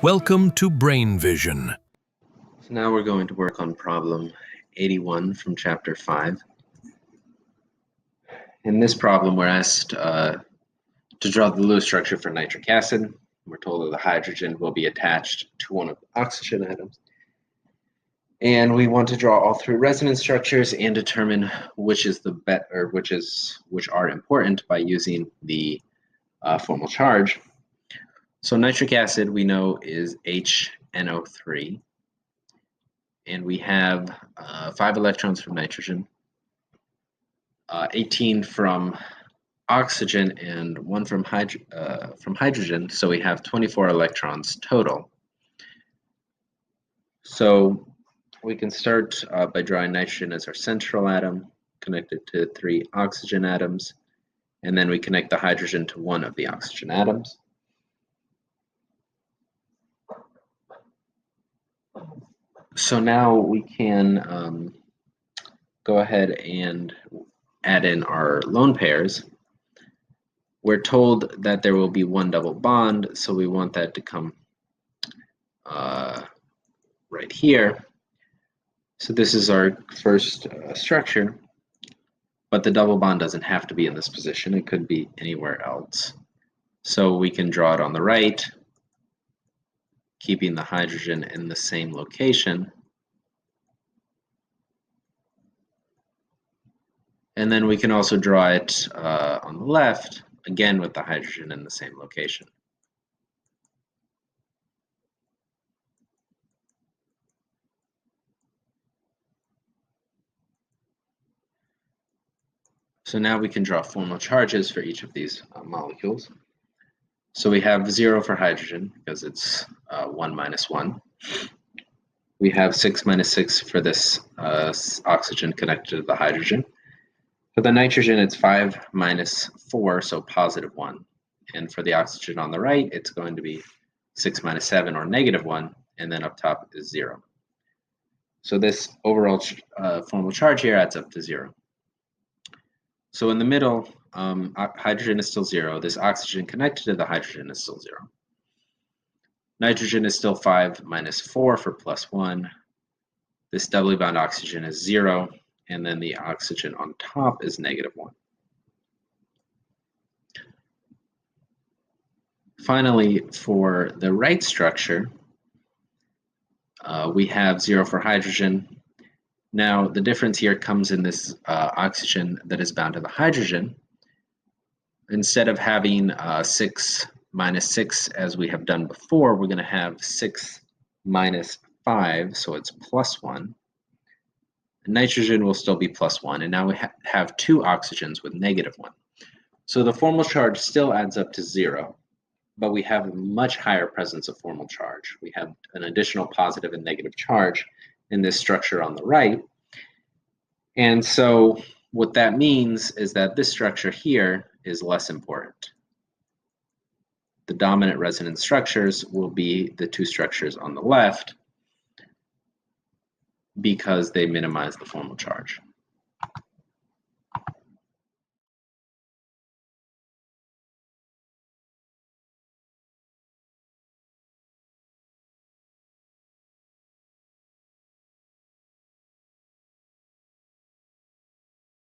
Welcome to Brain Vision. So now we're going to work on problem 81 from chapter 5. In this problem, we're asked to draw the Lewis structure for nitric acid. We're told that the hydrogen will be attached to one of the oxygen atoms. And we want to draw all three resonance structures and determine which are important by using the formal charge. So nitric acid we know is HNO3, and we have 5 electrons from nitrogen, 18 from oxygen, and 1 from hydrogen, so we have 24 electrons total. So we can start by drawing nitrogen as our central atom, connected to 3 oxygen atoms, and then we connect the hydrogen to 1 of the oxygen atoms. So now we can go ahead and add in our lone pairs. We're told that there will be 1 double bond, so we want that to come right here. So this is our first structure, but the double bond doesn't have to be in this position. It could be anywhere else. So we can draw it on the right, keeping the hydrogen in the same location. And then we can also draw it on the left, again with the hydrogen in the same location. So now we can draw formal charges for each of these molecules. So we have 0 for hydrogen because it's 1 minus 1. We have 6 minus 6 for this oxygen connected to the hydrogen. For the nitrogen, it's 5 minus 4, so positive 1. And for the oxygen on the right, it's going to be 6 minus 7, or negative 1, and then up top is 0. So this overall formal charge here adds up to 0. So in the middle, hydrogen is still 0. This oxygen connected to the hydrogen is still 0. Nitrogen is still 5 minus 4 for plus 1. This doubly bound oxygen is 0, and then the oxygen on top is negative 1. Finally, for the right structure, we have 0 for hydrogen. Now, the difference here comes in this oxygen that is bound to the hydrogen. Instead of having 6 minus 6 as we have done before, we're going to have 6 minus 5, so it's plus 1. Nitrogen will still be plus 1, and now we have 2 oxygens with negative 1. So the formal charge still adds up to 0, but we have a much higher presence of formal charge. We have an additional positive and negative charge in this structure on the right. And so what that means is that this structure here is less important. The dominant resonance structures will be the 2 structures on the left because they minimize the formal charge.